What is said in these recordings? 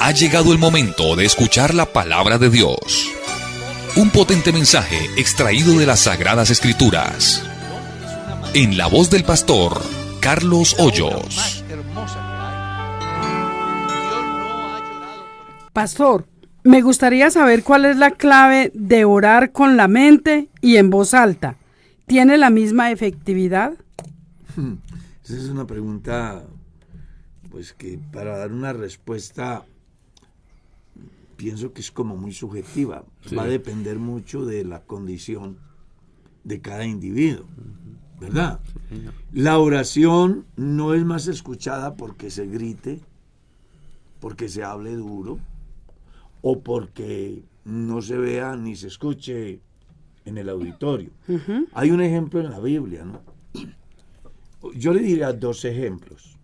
Ha llegado el momento de escuchar la palabra de Dios. Un potente mensaje extraído de las Sagradas Escrituras. En la voz del pastor Carlos Hoyos. Pastor, me gustaría saber cuál es la clave de orar con la mente y en voz alta. ¿Tiene la misma efectividad? Esa es una pregunta, pues que para dar una respuesta pienso que es como muy subjetiva. Sí. Va a depender mucho de la condición de cada individuo, ¿verdad? Sí. La oración no es más escuchada porque se grite, porque se hable duro, o porque no se vea ni se escuche en el auditorio. Hay un ejemplo en la Biblia, ¿no? Yo le diría 2 ejemplos,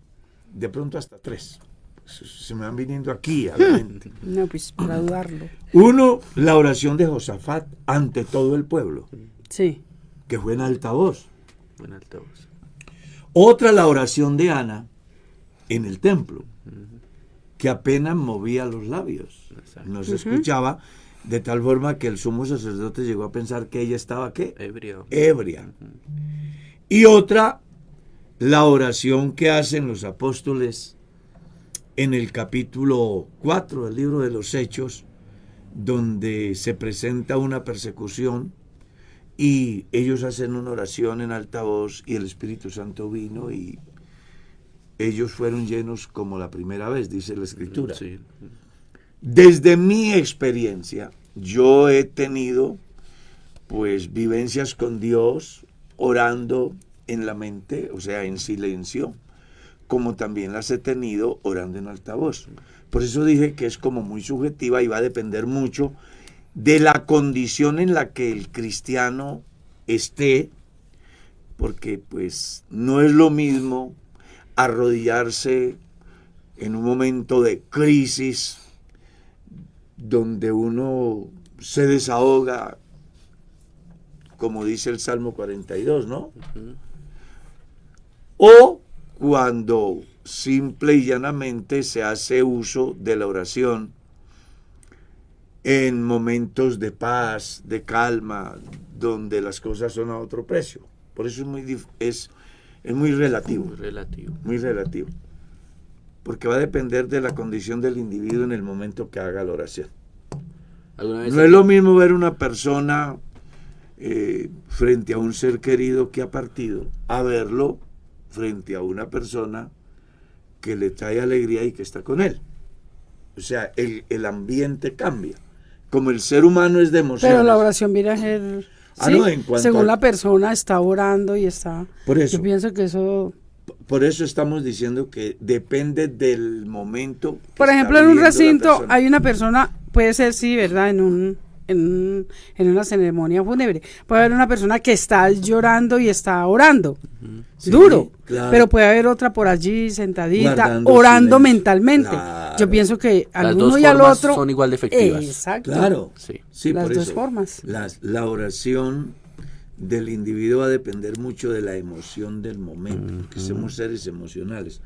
de pronto hasta 3. Se me van viniendo aquí a la mente. No, pues para dudarlo. Uno, la oración de Josafat ante todo el pueblo. Sí. Que fue en altavoz. Otra, la oración de Ana en el templo, que apenas movía los labios. No se escuchaba, de tal forma que el sumo sacerdote llegó a pensar que ella estaba, ¿qué? Ebria. Y otra, la oración que hacen los apóstoles en el capítulo 4 del libro de los Hechos, donde se presenta una persecución y ellos hacen una oración en altavoz y el Espíritu Santo vino y ellos fueron llenos como la primera vez, dice la Escritura. Sí. Desde mi experiencia, yo he tenido pues vivencias con Dios orando en la mente, o sea, en silencio, como también las he tenido orando en altavoz. Por eso dije que es como muy subjetiva y va a depender mucho de la condición en la que el cristiano esté, porque pues no es lo mismo arrodillarse en un momento de crisis donde uno se desahoga, como dice el Salmo 42, ¿no? O cuando simple y llanamente se hace uso de la oración en momentos de paz, de calma, donde las cosas son a otro precio. Por eso es muy relativo. Muy relativo. Porque va a depender de la condición del individuo en el momento que haga la oración. No es lo mismo ver una persona frente a un ser querido que ha partido, a verlo frente a una persona que le trae alegría y que está con él. O sea, el ambiente cambia. Como el ser humano es de emociones. Pero la oración viene a ser... ¿sí? No, en cuanto según la persona está orando y está... Por eso, yo pienso que eso... Por eso estamos diciendo que depende del momento. Por ejemplo, en un recinto hay una persona, puede ser, sí, ¿verdad? En una ceremonia fúnebre. Puede haber una persona que está llorando y está orando. Sí, duro. Claro. Pero puede haber otra por allí sentadita, guardando orando silencio. Mentalmente. Claro. Yo pienso que al uno y al otro son igual de efectivas. Exacto. Claro. Sí, las dos formas. La oración del individuo va a depender mucho de la emoción del momento, porque somos seres emocionales.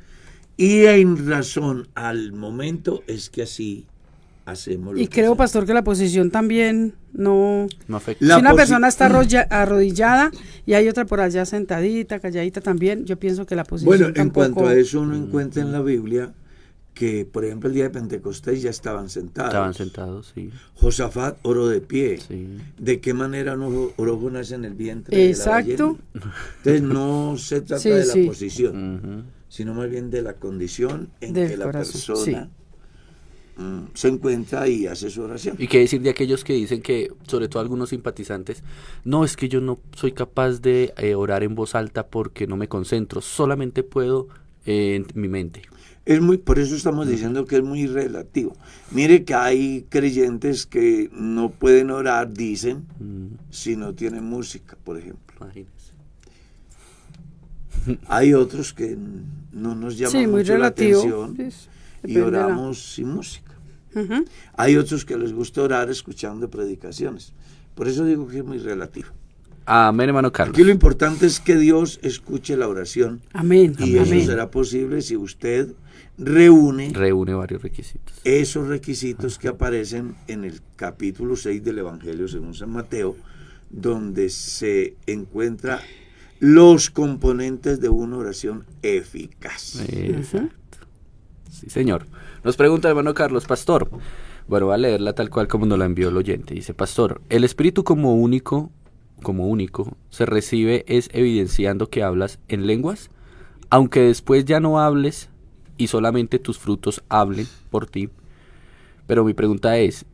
Y en razón al momento es que así hacemos lo y creo, pastor, que la posición también no afecta. Si una persona está arrodillada y hay otra por allá sentadita, calladita también, yo pienso que la posición Bueno, en cuanto a eso uno encuentra en la Biblia que, por ejemplo, el día de Pentecostés ya estaban sentados. Estaban sentados, sí. Josafat oró de pie. Sí. ¿De qué manera no oró Jonás en el vientre exacto. de la ballena? Entonces no se trata de la posición, sino más bien de la condición en que la persona se encuentra y hace su oración. Y qué decir de aquellos que dicen que, sobre todo algunos simpatizantes, no, es que yo no soy capaz de orar en voz alta porque no me concentro, solamente puedo en mi mente. Por eso estamos diciendo que es muy relativo. Mire que hay creyentes que no pueden orar, dicen, si no tienen música, por ejemplo. Imagínese. Hay otros que no nos llaman mucho la atención y oramos sin música. Hay otros que les gusta orar escuchando predicaciones. Por eso digo que es muy relativo. Amén, hermano Carlos. Aquí lo importante es que Dios escuche la oración. Amén. Y eso Amén. será posible si usted reúne Varios requisitos. esos requisitos que aparecen en el capítulo 6 del Evangelio según San Mateo, donde se encuentra los componentes de una oración eficaz. Exacto. Sí, señor. Nos pregunta el hermano Carlos, pastor. Bueno, voy a leerla tal cual como nos la envió el oyente. Dice, pastor, el Espíritu como único, se recibe es evidenciando que hablas en lenguas, aunque después ya no hables y solamente tus frutos hablen por ti. Pero mi pregunta es,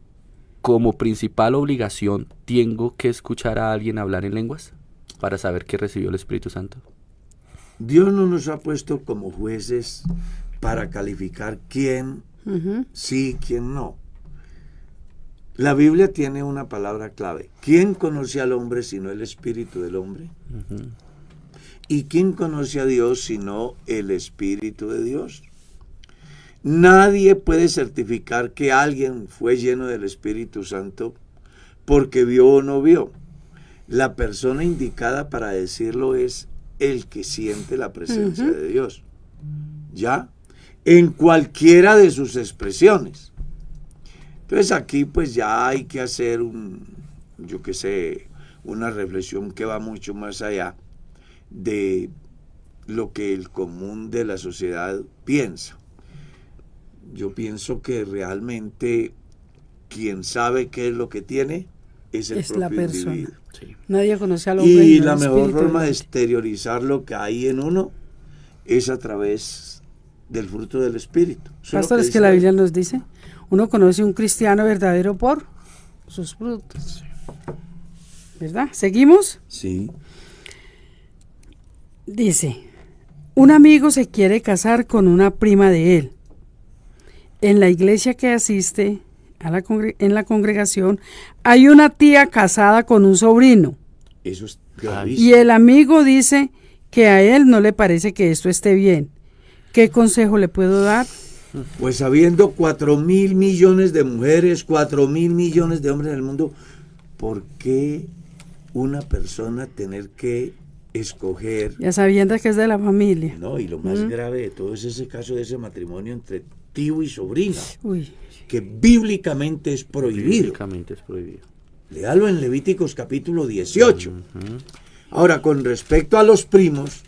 ¿como principal obligación tengo que escuchar a alguien hablar en lenguas para saber que recibió el Espíritu Santo? Dios no nos ha puesto como jueces para calificar quién sí, quién no. La Biblia tiene una palabra clave. ¿Quién conoce al hombre sino el Espíritu del hombre? ¿Y quién conoce a Dios sino el Espíritu de Dios? Nadie puede certificar que alguien fue lleno del Espíritu Santo porque vio o no vio. La persona indicada para decirlo es el que siente la presencia de Dios. ¿Ya? En cualquiera de sus expresiones. Entonces aquí pues ya hay que hacer una reflexión que va mucho más allá de lo que el común de la sociedad piensa. Yo pienso que realmente quien sabe qué es lo que tiene es el propio la persona. individuo. Sí. Nadie conoce al hombre. Y sino la el mejor Espíritu forma del de hombre. exteriorizar lo que hay en uno es a través del fruto del Espíritu. Eso Pastor, lo es que la Biblia nos dice, uno conoce un cristiano verdadero por sus frutos. ¿Verdad? ¿Seguimos? Sí. Dice, un amigo se quiere casar con una prima de él. En la iglesia que asiste en la congregación hay una tía casada con un sobrino. Eso es Y gravísimo. el amigo dice que a él no le parece que esto esté bien. ¿Qué consejo le puedo dar? Pues habiendo 4.000 millones de mujeres, 4.000 millones de hombres en el mundo, ¿por qué una persona tener que escoger? Ya sabiendo que es de la familia. No, y lo más grave de todo es ese caso de ese matrimonio entre tío y sobrina, Uy, que bíblicamente es prohibido. Bíblicamente es prohibido. Léalo en Levíticos capítulo 18. Ahora, con respecto a los primos,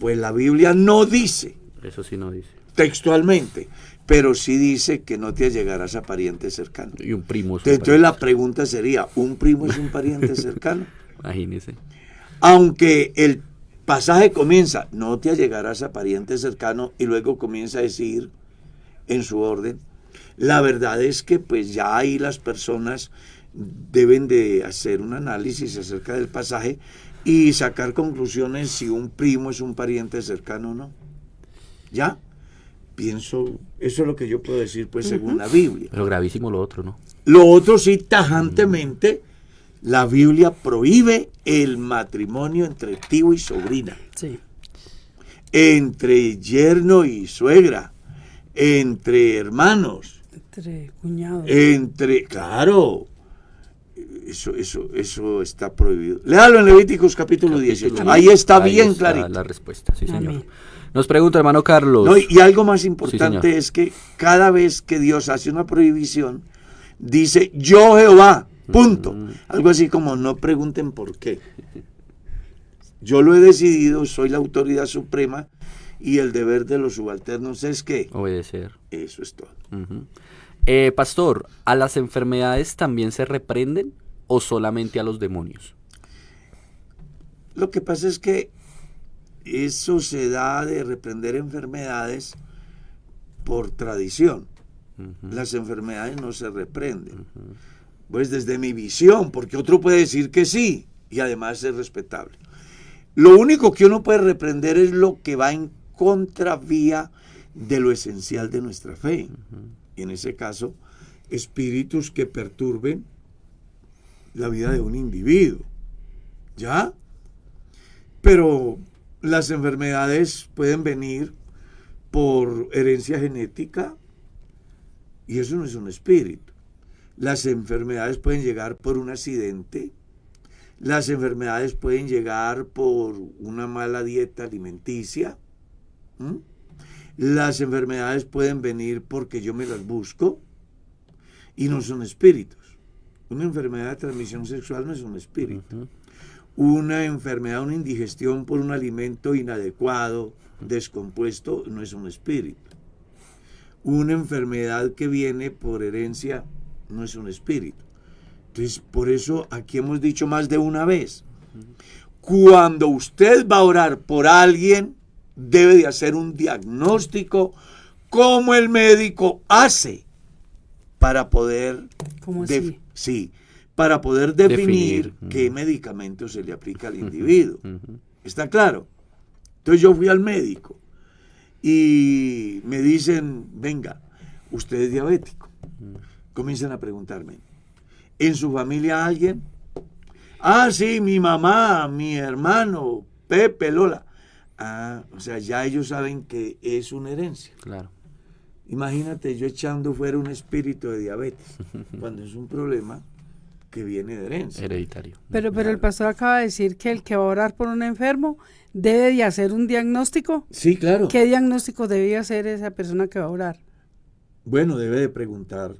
pues la Biblia no dice Eso sí no dice. textualmente, pero sí dice que no te allegarás a parientes cercanos. Y un primo es un Entonces la pariente. pregunta sería, ¿un primo es un pariente cercano? Imagínese. Aunque el pasaje comienza, no te allegarás a pariente cercano, y luego comienza a decir en su orden, la verdad es que pues ya ahí las personas deben de hacer un análisis acerca del pasaje y sacar conclusiones si un primo es un pariente cercano o no. ¿Ya? Pienso, eso es lo que yo puedo decir pues según la Biblia. Pero gravísimo lo otro, ¿no? Lo otro sí, tajantemente, la Biblia prohíbe el matrimonio entre tío y sobrina, sí. entre yerno y suegra, entre hermanos, Entre cuñados. claro, eso está prohibido. Léalo en Levíticos capítulo 18, ahí está bien clarito. La respuesta, sí, señor. Amén. Nos pregunta, hermano Carlos. No, y algo más Sí, importante señor. es que cada vez que Dios hace una prohibición, dice yo Jehová, punto. Algo así como no pregunten por qué. Yo lo he decidido, soy la autoridad suprema y el deber de los subalternos es que Obedecer. eso es todo. Ujú. Pastor, ¿a las enfermedades también se reprenden o solamente a los demonios? Lo que pasa es que eso se da de reprender enfermedades por tradición. Las enfermedades no se reprenden. Pues desde mi visión, porque otro puede decir que sí, y además es respetable. Lo único que uno puede reprender es lo que va en contravía de lo esencial de nuestra fe. Y en ese caso, espíritus que perturben la vida de un individuo. ¿Ya? Pero las enfermedades pueden venir por herencia genética y eso no es un espíritu. Las enfermedades pueden llegar por un accidente, Las enfermedades pueden llegar por una mala dieta alimenticia. Las enfermedades pueden venir porque yo me las busco y no son espíritus. Una enfermedad de transmisión sexual no es un espíritu. Una enfermedad, una indigestión por un alimento inadecuado, descompuesto, no es un espíritu. Una enfermedad que viene por herencia no es un espíritu. Entonces, por eso aquí hemos dicho más de una vez, cuando usted va a orar por alguien, debe de hacer un diagnóstico como el médico hace para poder para poder definir qué medicamento se le aplica al individuo. ¿Está claro? Entonces yo fui al médico y me dicen, venga, usted es diabético. Comienzan a preguntarme, ¿en su familia alguien? Ah, sí, mi mamá, mi hermano, Pepe, Lola. Ah, o sea, ya ellos saben que es una herencia. Claro. Imagínate yo echando fuera un espíritu de diabetes, cuando es un problema que viene de herencia. Hereditario. Pero el pastor acaba de decir que el que va a orar por un enfermo debe de hacer un diagnóstico. Sí, claro. ¿Qué diagnóstico debe hacer esa persona que va a orar? Bueno, debe de preguntar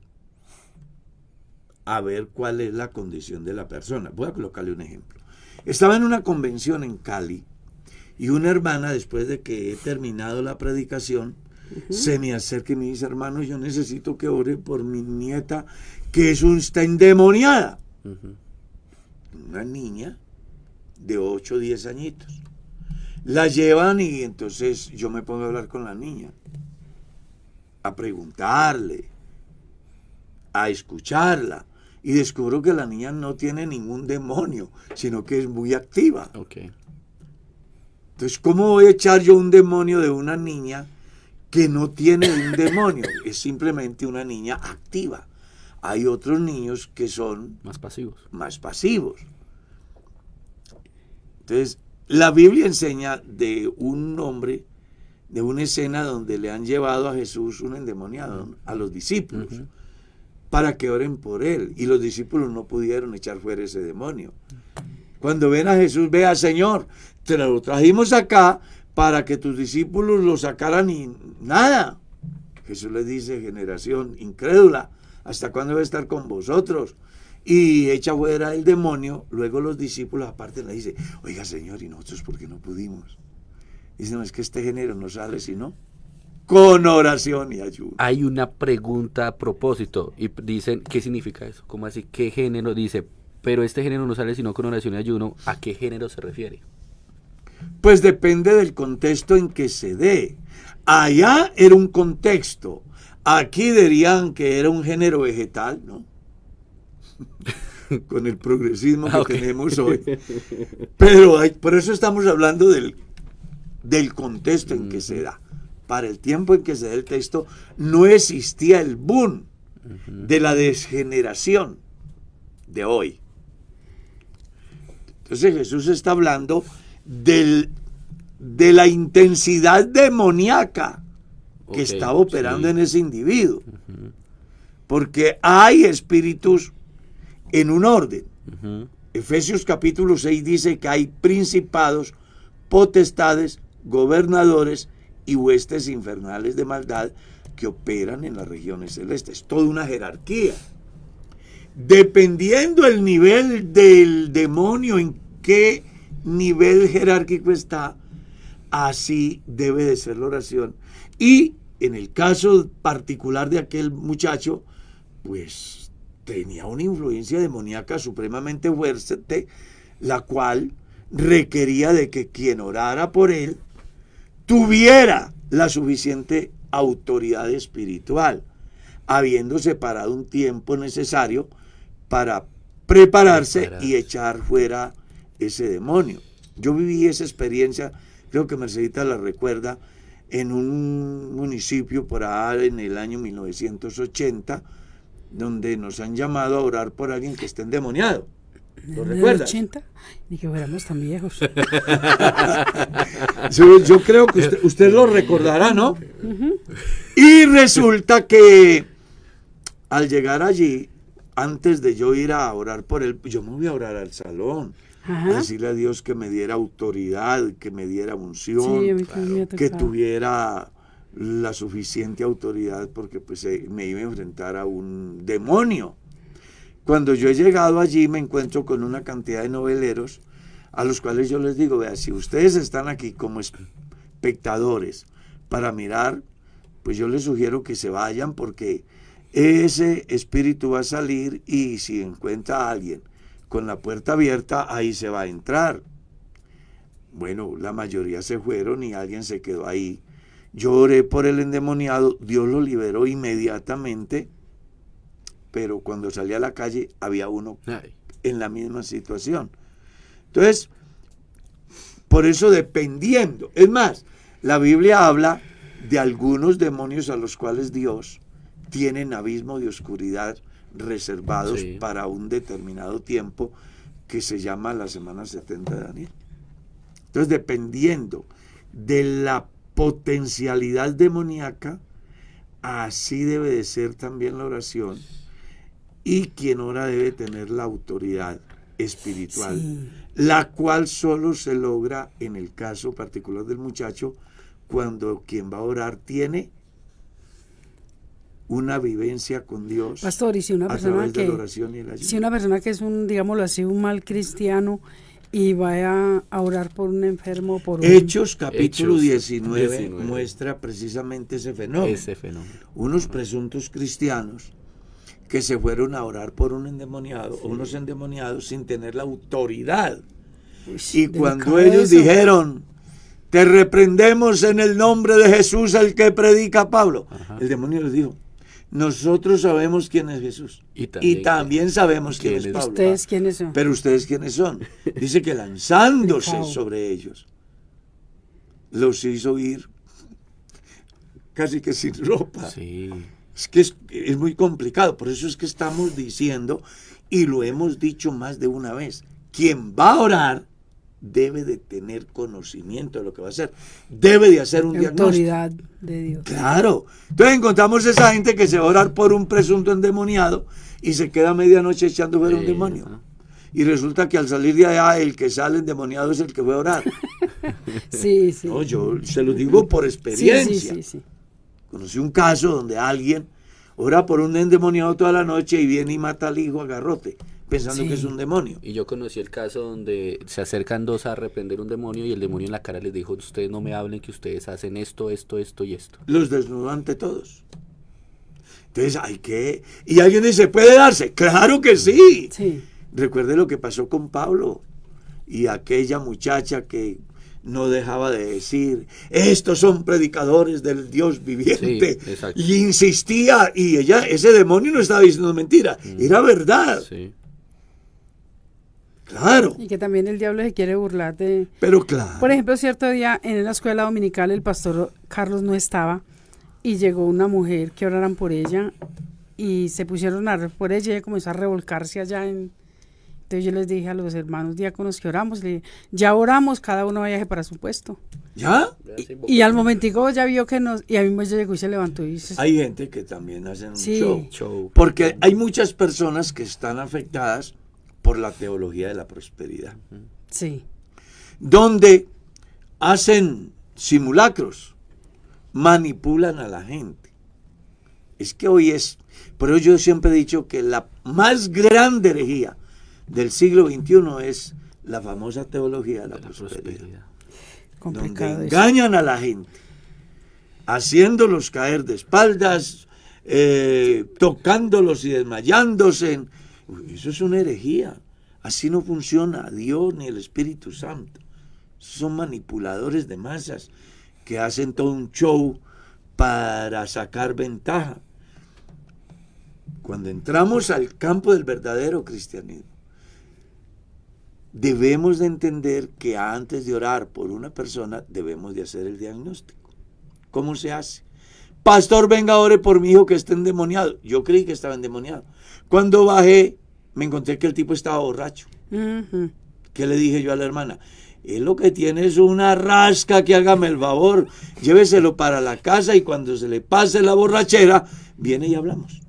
a ver cuál es la condición de la persona. Voy a colocarle un ejemplo. Estaba en una convención en Cali y una hermana, después de que he terminado la predicación, se me acerca y me dice, hermano, yo necesito que ore por mi nieta que está endemoniada. Una niña de 8 o 10 añitos. La llevan y entonces yo me pongo a hablar con la niña, a preguntarle, a escucharla, y descubro que la niña no tiene ningún demonio, sino que es muy activa. Okay. Entonces, ¿cómo voy a echar yo un demonio de una niña que no tiene un demonio? Es simplemente una niña activa. Hay otros niños que son más pasivos. Entonces, la Biblia enseña de un hombre, de una escena donde le han llevado a Jesús un endemoniado, a los discípulos, para que oren por él. Y los discípulos no pudieron echar fuera ese demonio. Cuando ven a Jesús, vea, Señor, te lo trajimos acá para que tus discípulos lo sacaran y nada. Jesús les dice, generación incrédula, ¿hasta cuándo voy a estar con vosotros? Y echa fuera el demonio. Luego los discípulos aparte le dicen, oiga, Señor, ¿y nosotros por qué no pudimos? Dicen, no, es que este género no sale sino con oración y ayuno. Hay una pregunta a propósito y dicen, ¿qué significa eso? ¿Cómo así? ¿Qué género? Dice, pero este género no sale sino con oración y ayuno. ¿A qué género se refiere? Pues depende del contexto en que se dé. Allá era un contexto. Aquí dirían que era un género vegetal, ¿no? Con el progresismo que tenemos hoy. Pero por eso estamos hablando del contexto en que se da. Para el tiempo en que se da el texto, no existía el boom de la desgeneración de hoy. Entonces Jesús está hablando de la intensidad demoníaca que estaba operando en ese individuo. Porque hay espíritus en un orden. Efesios capítulo 6 dice que hay principados, potestades, gobernadores y huestes infernales de maldad que operan en las regiones celestes. Toda una jerarquía. Dependiendo el nivel del demonio, en qué nivel jerárquico está, así debe de ser la oración. Y en el caso particular de aquel muchacho, pues tenía una influencia demoníaca supremamente fuerte, la cual requería de que quien orara por él tuviera la suficiente autoridad espiritual, habiendo separado un tiempo necesario para prepararse y echar fuera ese demonio. Yo viví esa experiencia, creo que Mercedita la recuerda, en un municipio por allá en el año 1980, donde nos han llamado a orar por alguien que esté endemoniado. ¿Lo recuerdas? 80, ni que fuéramos tan viejos. Yo creo que usted lo recordará, ¿no? Y resulta que al llegar allí, antes de yo ir a orar por él, yo me voy a orar al salón, a decirle a Dios que me diera autoridad, que me diera unción, que tuviera la suficiente autoridad, porque pues me iba a enfrentar a un demonio. Cuando yo he llegado allí me encuentro con una cantidad de noveleros a los cuales yo les digo, vea, si ustedes están aquí como espectadores para mirar, pues yo les sugiero que se vayan, porque ese espíritu va a salir y si encuentra a alguien con la puerta abierta, ahí se va a entrar. Bueno, la mayoría se fueron y alguien se quedó ahí. Yo oré por el endemoniado, Dios lo liberó inmediatamente, pero cuando salí a la calle había uno en la misma situación. Entonces, por eso dependiendo, es más, la Biblia habla de algunos demonios a los cuales Dios tiene en abismo de oscuridad reservados para un determinado tiempo que se llama la semana 70 de Daniel. Entonces, dependiendo de la potencialidad demoníaca, así debe de ser también la oración, y quien ora debe tener la autoridad espiritual, la cual solo se logra en el caso particular del muchacho, cuando quien va a orar tiene una vivencia con Dios. Pastor, y si una persona que, si una persona que es un, digámoslo así, un mal cristiano y vaya a orar por un enfermo, por Hechos capítulo 19 muestra precisamente ese fenómeno. Unos presuntos cristianos que se fueron a orar por un endemoniado o unos endemoniados sin tener la autoridad. Y cuando ellos dijeron, te reprendemos en el nombre de Jesús, el que predica Pablo, el demonio les dijo, nosotros sabemos quién es Jesús y también sabemos quién es Pablo. ¿Ustedes quiénes son? Pero ustedes quiénes son. Dice que lanzándose sobre ellos los hizo ir casi que sin ropa. Es que es muy complicado, por eso es que estamos diciendo, y lo hemos dicho más de una vez, quien va a orar debe de tener conocimiento de lo que va a hacer, debe de hacer un diagnóstico. Autoridad de Dios. Claro. Entonces encontramos esa gente que se va a orar por un presunto endemoniado y se queda a medianoche echando fuera un demonio. Y resulta que al salir de allá, el que sale endemoniado es el que fue a orar. No, yo se lo digo por experiencia. Conocí un caso donde alguien ora por un endemoniado toda la noche y viene y mata al hijo a garrote, pensando que es un demonio. Y yo conocí el caso donde se acercan dos a reprender un demonio y el demonio en la cara les dijo, ustedes no me hablen, que ustedes hacen esto, esto, esto y esto. Los desnudó ante todos. Entonces hay que... Y alguien dice, ¿puede darse? ¡Claro que sí! Recuerde lo que pasó con Pablo y aquella muchacha que no dejaba de decir, estos son predicadores del Dios viviente, y insistía, y ella, ese demonio no estaba diciendo mentira, era verdad. Claro. Y que también el diablo se quiere burlar de... Pero claro. Por ejemplo, cierto día en la escuela dominical el pastor Carlos no estaba y llegó una mujer que oraran por ella y se pusieron a orar por ella y ella comenzó a revolcarse allá en... Entonces yo les dije a los hermanos diáconos que oramos, le dije, ya oramos, cada uno vaya para su puesto. ¿Ya? Y al momentico ya vio que nos... Y a mí me llegó y se levantó y dice... Hay gente que también hacen un show. Porque hay muchas personas que están afectadas por la teología de la prosperidad. Donde hacen simulacros, manipulan a la gente. Es que hoy es... Por eso yo siempre he dicho que la más grande herejía del siglo XXI es la famosa teología de la prosperidad. Donde engañan a la gente, haciéndolos caer de espaldas, tocándolos y desmayándose. Eso es una herejía. Así no funciona Dios ni el Espíritu Santo. Son manipuladores de masas que hacen todo un show para sacar ventaja. Cuando entramos al campo del verdadero cristianismo, debemos de entender que antes de orar por una persona debemos de hacer el diagnóstico. ¿Cómo se hace? Pastor, venga, ore por mi hijo que está endemoniado. Yo creí que estaba endemoniado. Cuando bajé, me encontré que el tipo estaba borracho. ¿Qué le dije yo a la hermana? Él lo que tiene es una rasca, que hágame el favor, lléveselo para la casa y cuando se le pase la borrachera, viene y hablamos.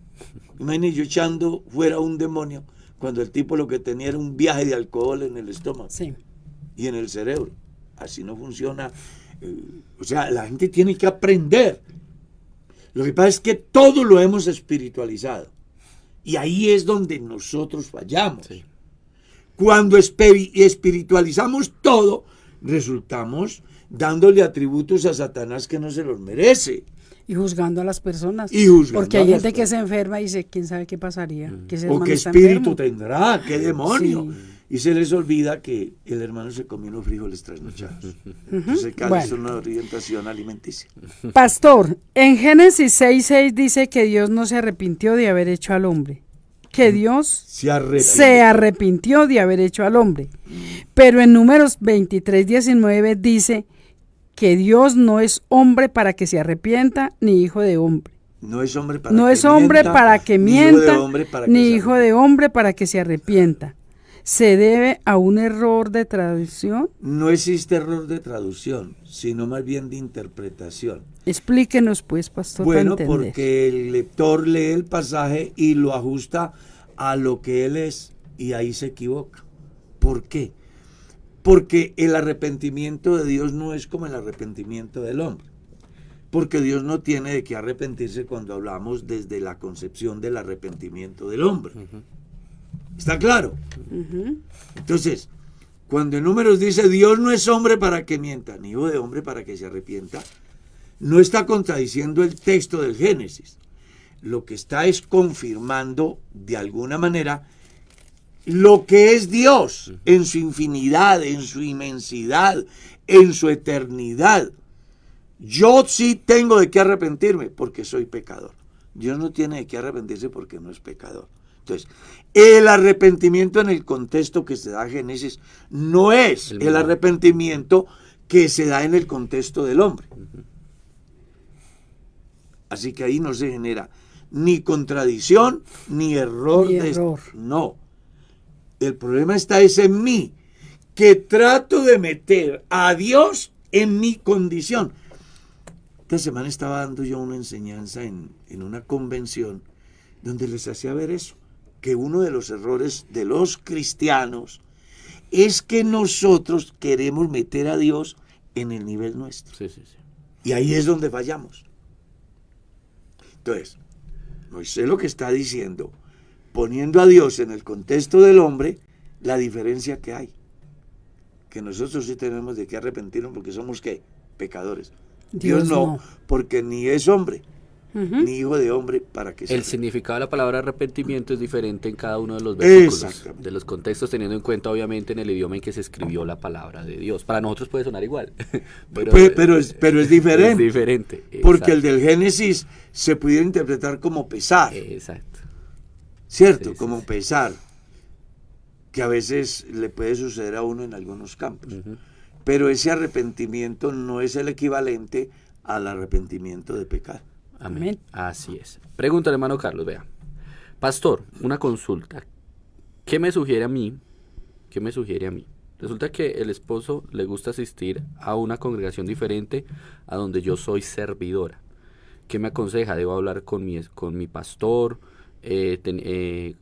Imagínese yo echando fuera un demonio cuando el tipo lo que tenía era un viaje de alcohol en el estómago Sí. y en el cerebro. Así no funciona. O sea, la gente tiene que aprender. Lo que pasa es que todo lo hemos espiritualizado. Y ahí es donde nosotros fallamos. Sí. Cuando espiritualizamos todo, resultamos dándole atributos a Satanás que no se los merece. Y juzgando a las personas. Y juzgando porque hay a las gente que se personas. enferma y dice, ¿quién sabe qué pasaría? Que ese O hermano qué está espíritu enfermo. tendrá, qué demonio. Sí. Y se les olvida que el hermano se comió unos frijoles trasnochados. Entonces, cada vez es una orientación alimenticia. Pastor, en Génesis 6:6 dice que Dios no se arrepintió de haber hecho al hombre. Que Dios Se arrepiente. se arrepintió de haber hecho al hombre. Pero en Números 23:19 dice que Dios no es hombre para que se arrepienta, ni hijo de hombre. No es hombre para No que es hombre mienta, para que ni hijo de mienta, hombre para que ni se hijo de hombre para que se arrepienta. ¿Se debe a un error de traducción? No existe error de traducción, sino más bien de interpretación. Explíquenos pues, pastor, Bueno, para entender. porque el lector lee el pasaje y lo ajusta a lo que él es y ahí se equivoca. ¿Por qué? Porque el arrepentimiento de Dios no es como el arrepentimiento del hombre. Porque Dios no tiene de qué arrepentirse cuando hablamos desde la concepción del arrepentimiento del hombre. ¿Está claro? Entonces, cuando en Números dice Dios no es hombre para que mienta, ni hijo de hombre para que se arrepienta, no está contradiciendo el texto del Génesis. Lo que está es confirmando de alguna manera lo que es Dios en su infinidad, en su inmensidad, en su eternidad. Yo sí tengo de qué arrepentirme porque soy pecador. Dios no tiene de qué arrepentirse porque no es pecador. Entonces, el arrepentimiento en el contexto que se da en Génesis no es el arrepentimiento que se da en el contexto del hombre. Así que ahí no se genera ni contradicción ni error. No. El problema está es en mí, que trato de meter a Dios en mi condición. Esta semana estaba dando yo una enseñanza en una convención donde les hacía ver eso, que uno de los errores de los cristianos es que nosotros queremos meter a Dios en el nivel nuestro. Sí, sí, sí. Y ahí es donde fallamos. Entonces, Moisés lo que está diciendo, poniendo a Dios en el contexto del hombre, la diferencia que hay. Que nosotros sí tenemos de qué arrepentirnos porque somos, ¿qué? Pecadores. Dios no, porque ni es hombre, ni hijo de hombre para que sea. El significado de la palabra arrepentimiento es diferente en cada uno de los versículos, de los contextos, teniendo en cuenta obviamente en el idioma en que se escribió la palabra de Dios. Para nosotros puede sonar igual, pero es diferente. Es diferente. Porque el del Génesis se pudiera interpretar como pesar. Exacto. ¿Cierto? Sí, como sí. pesar, que a veces le puede suceder a uno en algunos campos. Pero ese arrepentimiento no es el equivalente al arrepentimiento de pecar. Amén. Así es. Pregúntale, hermano Carlos, vea. Pastor, una consulta. ¿Qué me sugiere a mí? Resulta que el esposo le gusta asistir a una congregación diferente a donde yo soy servidora. ¿Qué me aconseja? ¿Debo hablar con mi pastor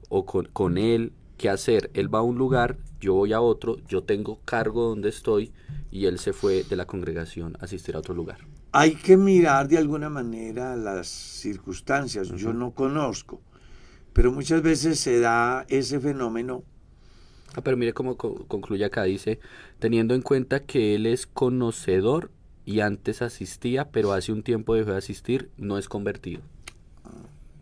o con él? ¿Qué hacer? Él va a un lugar, yo voy a otro, yo tengo cargo donde estoy y él se fue de la congregación a asistir a otro lugar. Hay que mirar de alguna manera las circunstancias. Yo no conozco, pero muchas veces se da ese fenómeno. Pero mire cómo concluye acá, dice, teniendo en cuenta que él es conocedor y antes asistía, pero hace un tiempo dejó de asistir, no es convertido.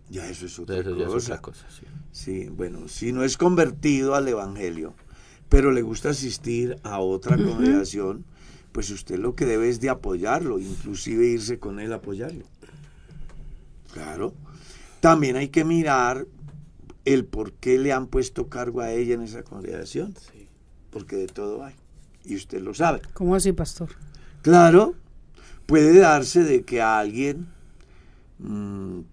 Ya eso es otra Eso ya cosa. es otra cosa, sí. Sí, bueno, si no es convertido al evangelio, pero le gusta asistir a otra congregación, pues usted lo que debe es de apoyarlo, inclusive irse con él a apoyarlo. Claro. También hay que mirar el por qué le han puesto cargo a ella en esa congregación. Sí. Porque de todo hay. Y usted lo sabe. ¿Cómo así, pastor? Claro, puede darse de que a alguien,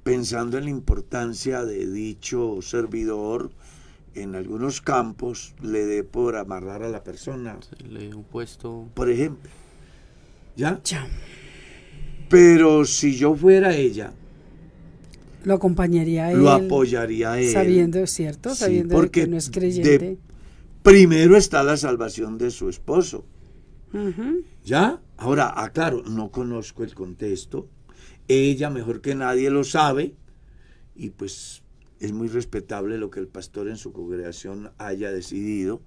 pensando en la importancia de dicho servidor, en algunos campos le dé por amarrar a la persona. Le dio un puesto. Por ejemplo. ¿Ya? Ya. Pero si yo fuera ella, lo acompañaría a él, lo apoyaría a él. Sabiendo, ¿cierto? Sí, Sabiendo porque que no es creyente. Primero está la salvación de su esposo. Ujú. ¿Ya? Ahora, claro, no conozco el contexto. Ella mejor que nadie lo sabe y pues es muy respetable lo que el pastor en su congregación haya decidido,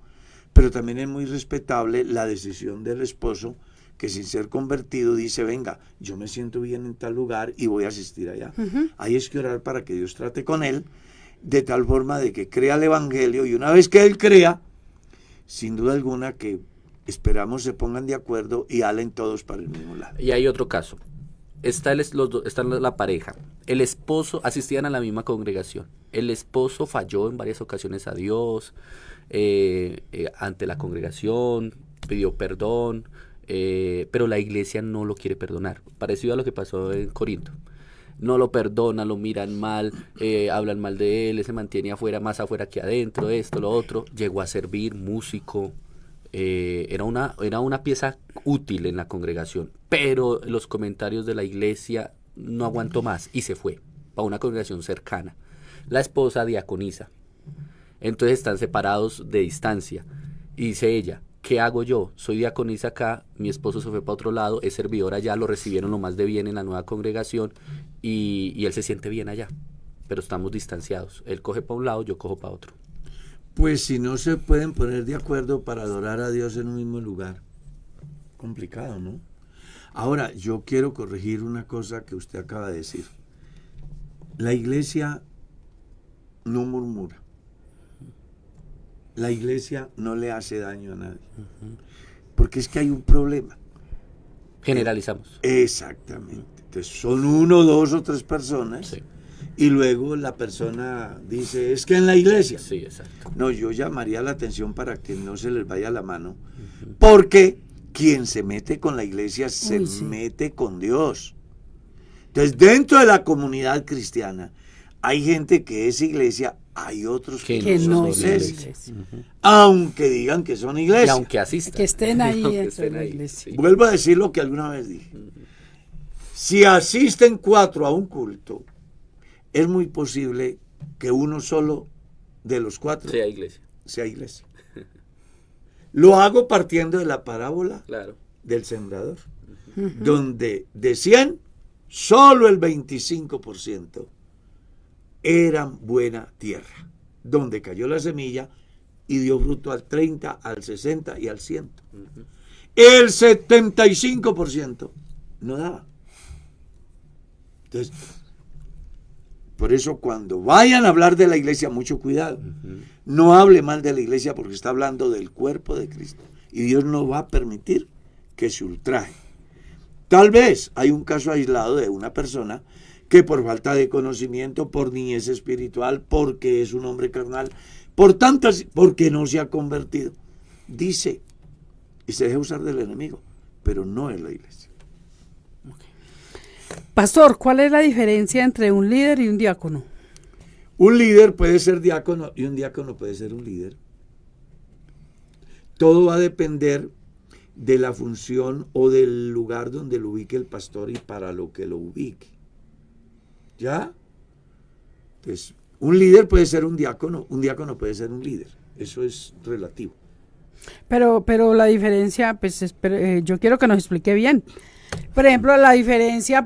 pero también es muy respetable la decisión del esposo que sin ser convertido dice, venga, yo me siento bien en tal lugar y voy a asistir allá. Ahí es que orar para que Dios trate con él de tal forma de que crea el evangelio y una vez que él crea, sin duda alguna que esperamos se pongan de acuerdo y halen todos para el mismo lado. Y hay otro caso. Está la pareja. El esposo, asistían a la misma congregación. El esposo falló en varias ocasiones a Dios, ante la congregación, pidió perdón, pero la iglesia no lo quiere perdonar. Parecido a lo que pasó en Corinto. No lo perdona, lo miran mal, hablan mal de él, se mantiene afuera, más afuera que adentro, esto, lo otro. Llegó a servir, músico. Era una pieza útil en la congregación, pero los comentarios de la iglesia no aguantó más y se fue a una congregación cercana. La esposa diaconiza, entonces están separados de distancia y dice ella, ¿qué hago yo? Soy diaconisa acá, mi esposo se fue para otro lado, es servidor allá, lo recibieron lo más de bien en la nueva congregación y él se siente bien allá, pero estamos distanciados, él coge para un lado, yo cojo para otro. Pues si no se pueden poner de acuerdo para adorar a Dios en un mismo lugar, complicado, ¿no? Ahora, yo quiero corregir una cosa que usted acaba de decir. La iglesia no murmura. La iglesia no le hace daño a nadie. Porque es que hay un problema. Generalizamos. Exactamente. Entonces son 1, 2 o 3 personas. Sí. Y luego la persona dice, es que en la iglesia. Sí, exacto. No, yo llamaría la atención para que no se les vaya la mano, porque quien se mete con la iglesia se mete con Dios. Entonces, dentro de la comunidad cristiana, hay gente que es iglesia, hay otros que no son iglesia. Aunque digan que son iglesia. Y aunque asistan. Que estén ahí Aunque dentro estén de la ahí, iglesia. sí. Vuelvo a decir lo que alguna vez dije. Si asisten 4 a un culto, es muy posible que uno solo de los 4 Sea iglesia. sea iglesia. Lo hago partiendo de la parábola Claro. del sembrador, donde de 100, solo el 25% eran buena tierra, donde cayó la semilla y dio fruto al 30, al 60 y al 100. El 75% no daba. Entonces, por eso cuando vayan a hablar de la iglesia, mucho cuidado. No hable mal de la iglesia porque está hablando del cuerpo de Cristo. Y Dios no va a permitir que se ultraje. Tal vez hay un caso aislado de una persona que por falta de conocimiento, por niñez espiritual, porque es un hombre carnal, porque no se ha convertido, dice y se deja usar del enemigo, pero no es la iglesia. Pastor, ¿cuál es la diferencia entre un líder y un diácono? Un líder puede ser diácono y un diácono puede ser un líder. Todo va a depender de la función o del lugar donde lo ubique el pastor y para lo que lo ubique. ¿Ya? Entonces, un líder puede ser un diácono puede ser un líder. Eso es relativo. Pero la diferencia, pues yo quiero que nos explique bien. Por ejemplo, la diferencia,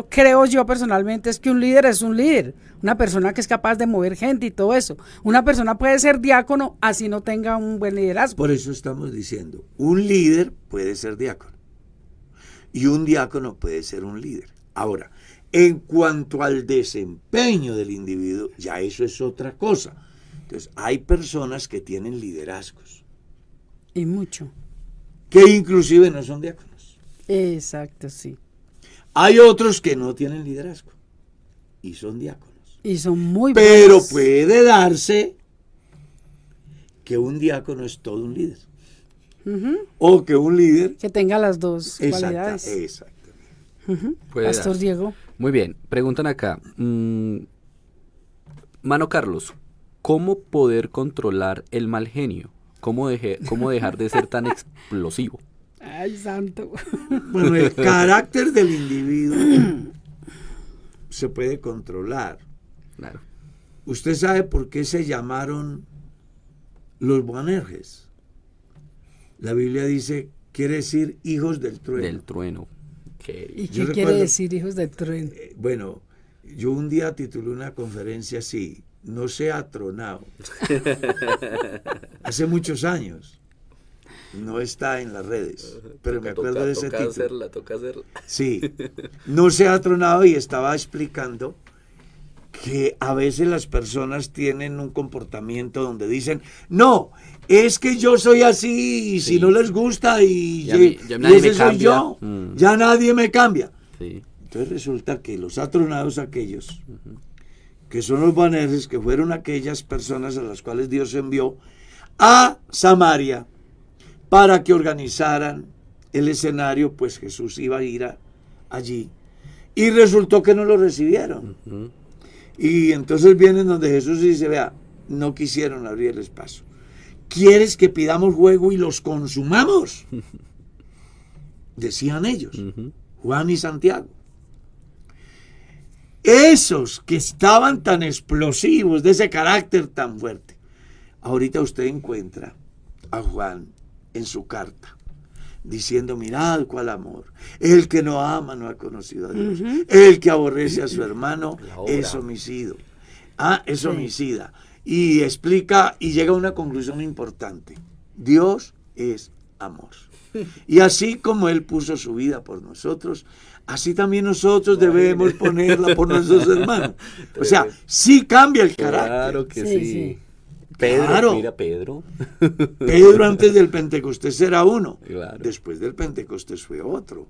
creo yo personalmente, es que un líder es un líder, una persona que es capaz de mover gente y todo eso. Una persona puede ser diácono así no tenga un buen liderazgo. Por eso estamos diciendo, un líder puede ser diácono y un diácono puede ser un líder. Ahora, en cuanto al desempeño del individuo, ya eso es otra cosa. Entonces, hay personas que tienen liderazgos. Y mucho. Que inclusive no son diáconos. Exacto, sí. Hay otros que no tienen liderazgo y son diáconos. Y son muy Pero buenos. puede darse que un diácono es todo un líder. O que un líder... Que tenga las dos cualidades. Exactamente. Pastor dar. Diego. Muy bien, preguntan acá. Mano Carlos, ¿cómo poder controlar el mal genio? ¿Cómo dejar de ser tan explosivo? Ay, santo. Bueno, el carácter del individuo se puede controlar. Claro. ¿Usted sabe por qué se llamaron los Boanerges? La Biblia dice, quiere decir hijos del trueno. Del trueno. ¿Y qué quiere decir hijos del trueno? Bueno, yo un día titulé una conferencia así, no sea tronado. Hace muchos años. No está en las redes, pero me acuerdo de ese título. Toca hacerla. Sí, no se ha tronado, y estaba explicando que a veces las personas tienen un comportamiento donde dicen, no, es que yo soy así y si no les gusta y ese soy yo, ya nadie me cambia. Sí. Entonces resulta que los atronados aquellos, que son los Boanerges, que fueron aquellas personas a las cuales Dios envió a Samaria para que organizaran el escenario, pues Jesús iba a ir allí. Y resultó que no lo recibieron. Y entonces vienen donde Jesús dice, vea, no quisieron abrir el espacio. ¿Quieres que pidamos fuego y los consumamos? Decían ellos, Juan y Santiago. Esos que estaban tan explosivos, de ese carácter tan fuerte. Ahorita usted encuentra a Juan en su carta, diciendo, mirad cuál amor. El que no ama no ha conocido a Dios. El que aborrece a su hermano es homicidio. Es homicida. Y explica y llega a una conclusión importante. Dios es amor. Y así como Él puso su vida por nosotros, así también nosotros debemos ponerla por nuestros hermanos. O sea, sí cambia el carácter. Claro que sí. Pedro, claro. Mira Pedro. Pedro antes del Pentecostés era uno. Claro. Después del Pentecostés fue otro.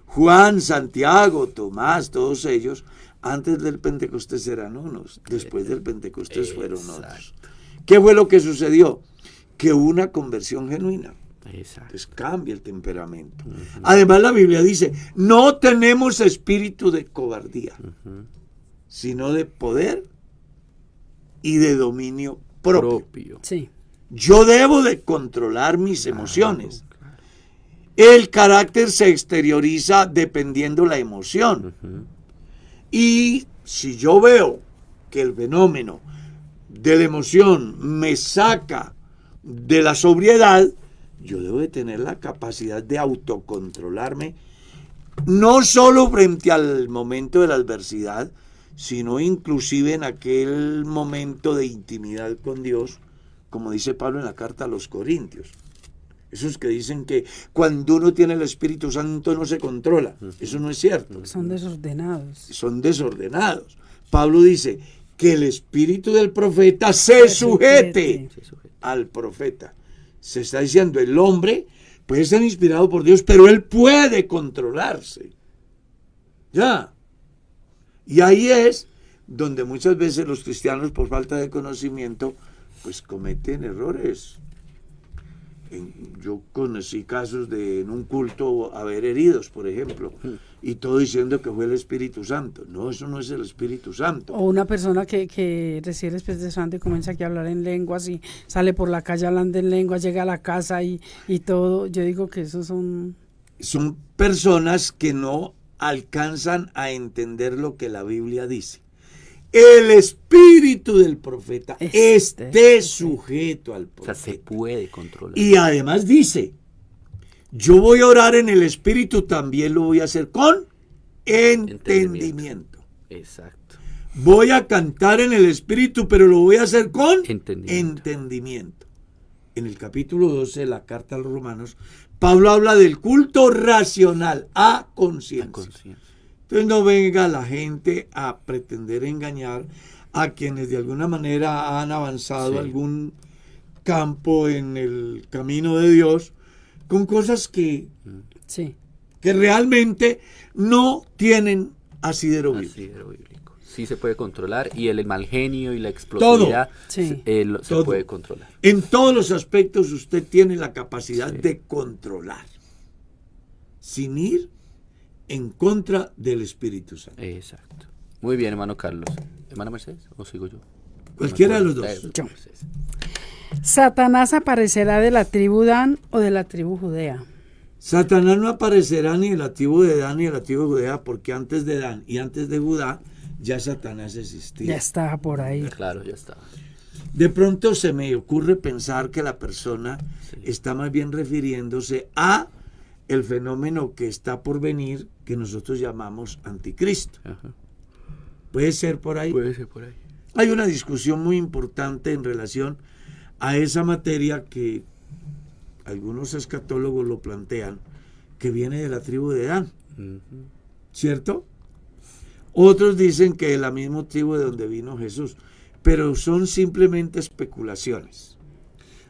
Juan, Santiago, Tomás, todos ellos, antes del Pentecostés eran unos. Después del Pentecostés fueron otros. ¿Qué fue lo que sucedió? Que hubo una conversión genuina. Exacto. Entonces cambia el temperamento. Además la Biblia dice, no tenemos espíritu de cobardía, sino de poder y de dominio propio. Sí. Yo debo de controlar mis emociones. El carácter se exterioriza dependiendo la emoción. Y si yo veo que el fenómeno de la emoción me saca de la sobriedad, yo debo de tener la capacidad de autocontrolarme, no solo frente al momento de la adversidad, sino inclusive en aquel momento de intimidad con Dios, como dice Pablo en la carta a los Corintios. Esos que dicen que cuando uno tiene el Espíritu Santo no se controla. Eso no es cierto. Son desordenados. Son desordenados. Pablo dice que el espíritu del profeta se sujete al profeta. Se está diciendo, el hombre puede ser inspirado por Dios, pero él puede controlarse. Ya. Y ahí es donde muchas veces los cristianos, por falta de conocimiento, pues cometen errores. Yo conocí casos de en un culto haber heridos, por ejemplo, y todo diciendo que fue el Espíritu Santo. No, eso no es el Espíritu Santo. O una persona que recibe el Espíritu Santo y comienza aquí a hablar en lenguas y sale por la calle hablando en lenguas, llega a la casa y todo. Yo digo que esos son personas que no alcanzan a entender lo que la Biblia dice. El espíritu del profeta esté sujeto al profeta. O sea, se puede controlar. Y además dice, yo voy a orar en el espíritu, también lo voy a hacer con entendimiento. Exacto. Voy a cantar en el espíritu, pero lo voy a hacer con entendimiento. En el capítulo 12 de la carta a los Romanos, Pablo habla del culto racional a conciencia. Entonces no venga la gente a pretender engañar a quienes de alguna manera han avanzado algún campo en el camino de Dios con cosas que realmente no tienen asidero bíblico. Sí se puede controlar, y el mal genio y la explosividad se puede controlar. En todos los aspectos usted tiene la capacidad de controlar sin ir en contra del Espíritu Santo. Exacto. Muy bien, hermano Carlos. ¿Hermana Mercedes o sigo yo? Cualquiera de los dos. Yo. ¿Satanás aparecerá de la tribu Dan o de la tribu Judea? Satanás no aparecerá ni en la tribu de Dan ni en la tribu de Judea, porque antes de Dan y antes de Judá ya Satanás existía. Ya estaba por ahí. Claro, ya está. De pronto se me ocurre pensar que la persona está más bien refiriéndose a el fenómeno que está por venir, que nosotros llamamos anticristo. Ajá. ¿Puede ser por ahí? Puede ser por ahí. Hay una discusión muy importante en relación a esa materia que algunos escatólogos lo plantean, que viene de la tribu de Dan, ¿cierto? Otros dicen que de la misma tribu de donde vino Jesús, pero son simplemente especulaciones.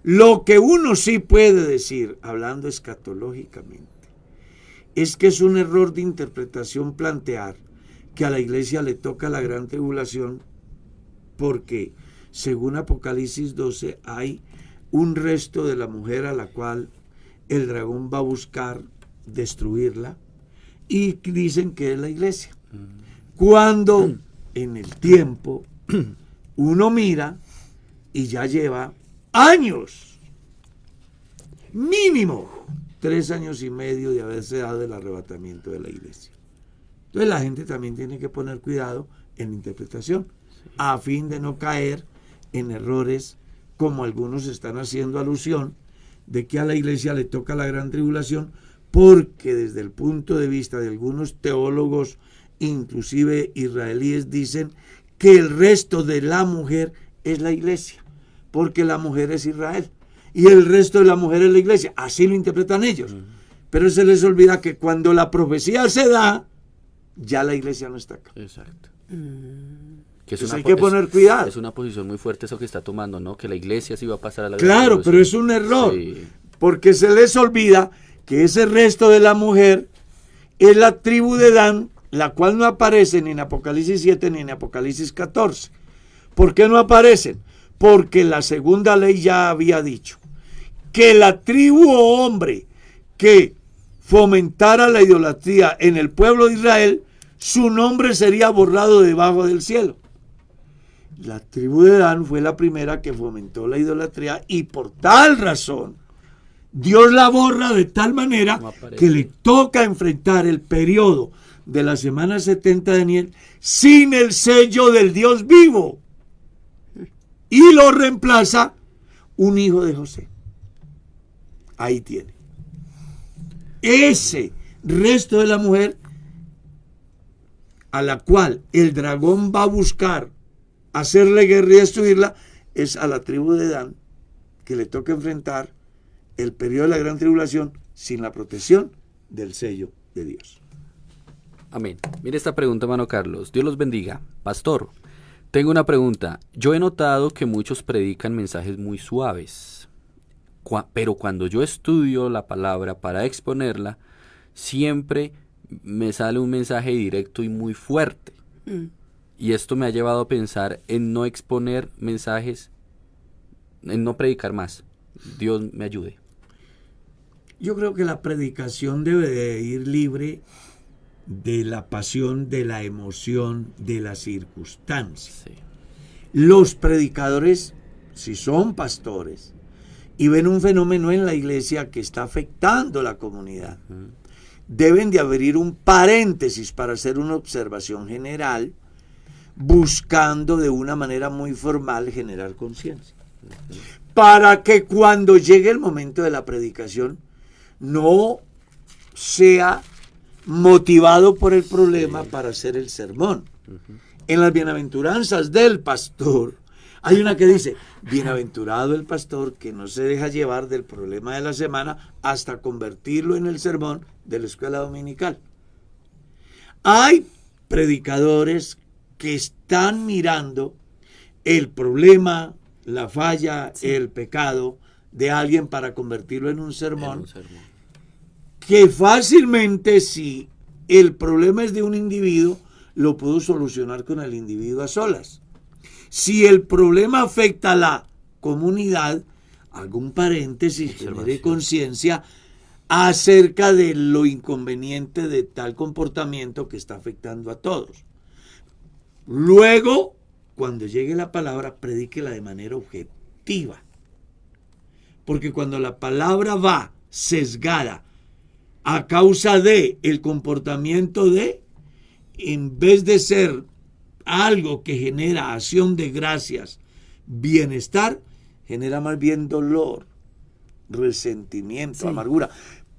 Lo que uno sí puede decir, hablando escatológicamente, es que es un error de interpretación plantear que a la iglesia le toca la gran tribulación, porque según Apocalipsis 12 hay un resto de la mujer a la cual el dragón va a buscar destruirla, y dicen que es la iglesia. Cuando en el tiempo uno mira y ya lleva años, mínimo 3 años y medio de haberse dado el arrebatamiento de la iglesia. Entonces la gente también tiene que poner cuidado en la interpretación, a fin de no caer en errores como algunos están haciendo alusión de que a la iglesia le toca la gran tribulación, porque desde el punto de vista de algunos teólogos, inclusive israelíes, dicen que el resto de la mujer es la iglesia, porque la mujer es Israel y el resto de la mujer es la iglesia. Así lo interpretan ellos. Pero se les olvida que cuando la profecía se da, ya la iglesia no está acá. Exacto. Que es hay que poner cuidado. Es una posición muy fuerte eso que está tomando, ¿no? Que la iglesia sí va a pasar a la Claro, pero es un error, porque se les olvida que ese resto de la mujer es la tribu de Dan, la cual no aparece ni en Apocalipsis 7 ni en Apocalipsis 14. ¿Por qué no aparecen? Porque la segunda ley ya había dicho que la tribu o hombre que fomentara la idolatría en el pueblo de Israel, su nombre sería borrado debajo del cielo. La tribu de Dan fue la primera que fomentó la idolatría y por tal razón Dios la borra de tal manera que le toca enfrentar el periodo de la semana 70 de Daniel sin el sello del Dios vivo, y lo reemplaza un hijo de José. Ahí tiene. Ese resto de la mujer a la cual el dragón va a buscar hacerle guerra y destruirla es a la tribu de Dan, que le toca enfrentar el periodo de la gran tribulación sin la protección del sello de Dios. Amén. Mire esta pregunta, hermano Carlos. Dios los bendiga. Pastor, tengo una pregunta. Yo he notado que muchos predican mensajes muy suaves, pero cuando yo estudio la palabra para exponerla, siempre me sale un mensaje directo y muy fuerte. Y esto me ha llevado a pensar en no exponer mensajes, en no predicar más. Dios me ayude. Yo creo que la predicación debe de ir libre de la pasión, de la emoción, de las circunstancias. Sí. Los predicadores, si son pastores y ven un fenómeno en la iglesia que está afectando la comunidad, deben de abrir un paréntesis para hacer una observación general, buscando de una manera muy formal generar conciencia, para que cuando llegue el momento de la predicación no sea motivado por el problema para hacer el sermón. En las bienaventuranzas del pastor hay una que dice: bienaventurado el pastor que no se deja llevar del problema de la semana hasta convertirlo en el sermón de la escuela dominical. Hay predicadores que están mirando el problema, la falla, el pecado de alguien para convertirlo en un sermón, que fácilmente, si el problema es de un individuo, lo puedo solucionar con el individuo a solas. Si el problema afecta a la comunidad, hago un paréntesis, genere conciencia acerca de lo inconveniente de tal comportamiento que está afectando a todos. Luego, cuando llegue la palabra, predíquela de manera objetiva. Porque cuando la palabra va sesgada a causa de el comportamiento de, en vez de ser algo que genera acción de gracias, bienestar, genera más bien dolor, resentimiento, amargura.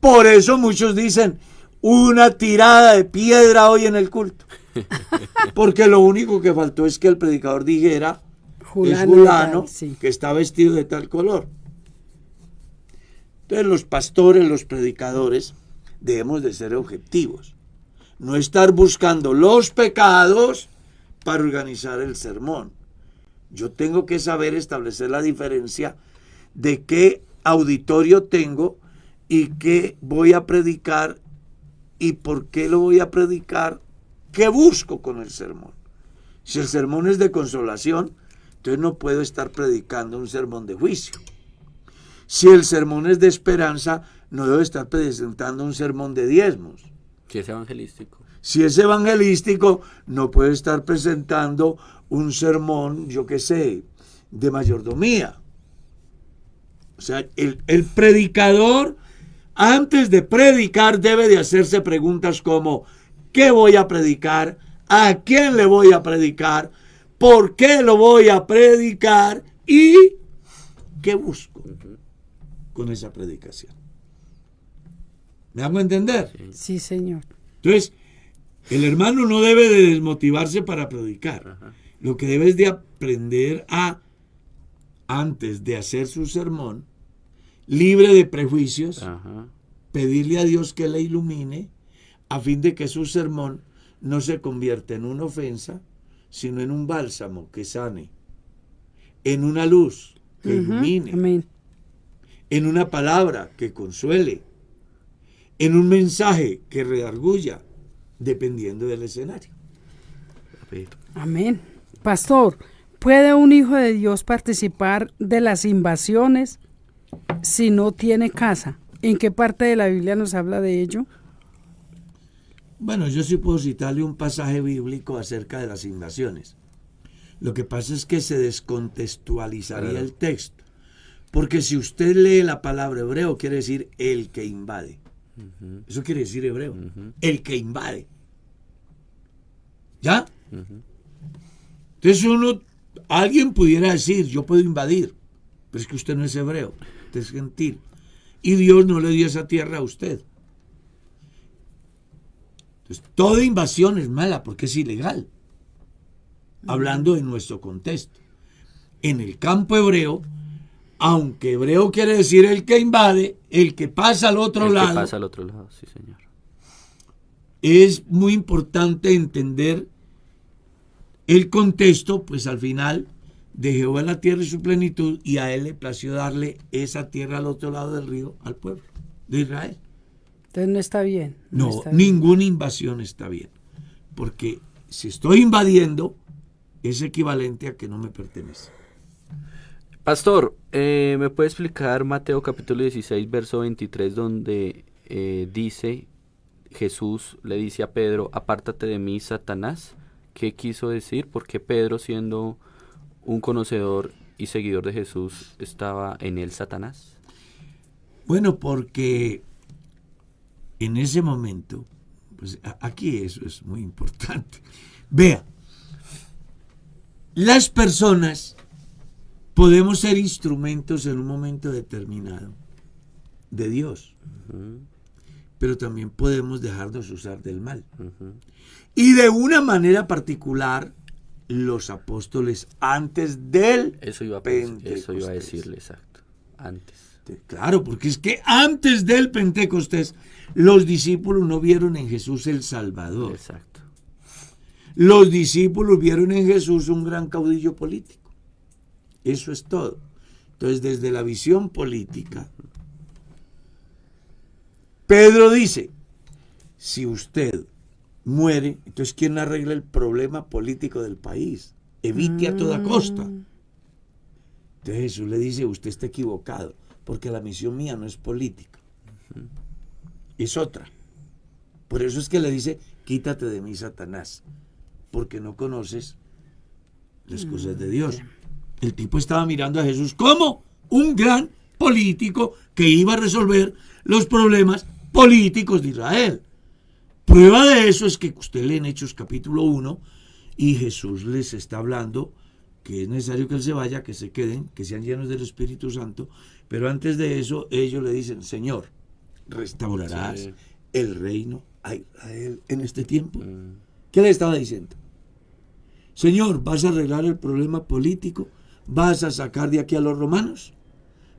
Por eso muchos dicen una tirada de piedra hoy en el culto. Porque lo único que faltó es que el predicador dijera, es fulano que está vestido de tal color. Entonces los pastores, los predicadores, debemos de ser objetivos. No estar buscando los pecados para organizar el sermón. Yo tengo que saber establecer la diferencia de qué auditorio tengo y qué voy a predicar y por qué lo voy a predicar, qué busco con el sermón. Si el sermón es de consolación, entonces no puedo estar predicando un sermón de juicio. Si el sermón es de esperanza, no debo estar presentando un sermón de diezmos. Si es evangelístico. Si es evangelístico, no puedo estar presentando un sermón, yo qué sé, de mayordomía. O sea, el predicador, antes de predicar, debe de hacerse preguntas como, ¿qué voy a predicar? ¿A quién le voy a predicar? ¿Por qué lo voy a predicar? ¿Y qué busco con esa predicación? ¿Me hago entender? Sí, señor. Entonces, el hermano no debe de desmotivarse para predicar. Lo que debe es de aprender a, antes de hacer su sermón, libre de prejuicios, pedirle a Dios que le ilumine, a fin de que su sermón no se convierta en una ofensa, sino en un bálsamo que sane, en una luz que ilumine, Amén. En una palabra que consuele, en un mensaje que redarguya, dependiendo del escenario. Amén. Pastor, ¿puede un hijo de Dios participar de las invasiones si no tiene casa? ¿En qué parte de la Biblia nos habla de ello? Bueno, yo sí puedo citarle un pasaje bíblico acerca de las invasiones. Lo que pasa es que se descontextualizaría el texto. Porque si usted lee la palabra hebreo, quiere decir el que invade. Eso quiere decir hebreo. El que invade. ¿Ya? Entonces alguien pudiera decir, yo puedo invadir, pero es que usted no es hebreo, usted es gentil. Y Dios no le dio esa tierra a usted. Entonces, toda invasión es mala porque es ilegal. Hablando de nuestro contexto. En el campo hebreo, aunque hebreo quiere decir el que invade, el que pasa al otro lado. El que pasa al otro lado, sí, señor. Es muy importante entender el contexto, pues al final de Jehová la tierra y su plenitud, y a él le plació darle esa tierra al otro lado del río al pueblo de Israel. Entonces no está bien. No, está bien. Ninguna invasión está bien, porque si estoy invadiendo es equivalente a que no me pertenece. Pastor, ¿me puede explicar Mateo capítulo 16, verso 23, donde dice, Jesús le dice a Pedro, apártate de mí, Satanás? ¿Qué quiso decir? ¿Por qué Pedro, siendo un conocedor y seguidor de Jesús, estaba en él Satanás? Bueno, porque en ese momento, pues aquí eso es muy importante. Vea, las personas podemos ser instrumentos en un momento determinado de Dios, pero también podemos dejarnos usar del mal. Y de una manera particular, los apóstoles antes del Eso iba a decirle, exacto, antes. Claro, porque es que antes del Pentecostés, los discípulos no vieron en Jesús el Salvador. Exacto. Los discípulos vieron en Jesús un gran caudillo político. Eso es todo. Entonces, desde la visión política, Pedro dice, si usted muere, entonces ¿quién arregla el problema político del país? Evite a toda costa. Entonces Jesús le dice, usted está equivocado, porque la misión mía no es política, es otra. Por eso es que le dice, quítate de mí, Satanás, porque no conoces las cosas de Dios. El tipo estaba mirando a Jesús como un gran político que iba a resolver los problemas políticos de Israel. Prueba de eso es que usted lee en Hechos capítulo 1 y Jesús les está hablando que es necesario que Él se vaya, que se queden, que sean llenos del Espíritu Santo, pero antes de eso ellos le dicen, Señor, ¿restaurarás el reino a Israel en este tiempo? ¿Qué le estaba diciendo? Señor, ¿vas a arreglar el problema político? ¿Vas a sacar de aquí a los romanos?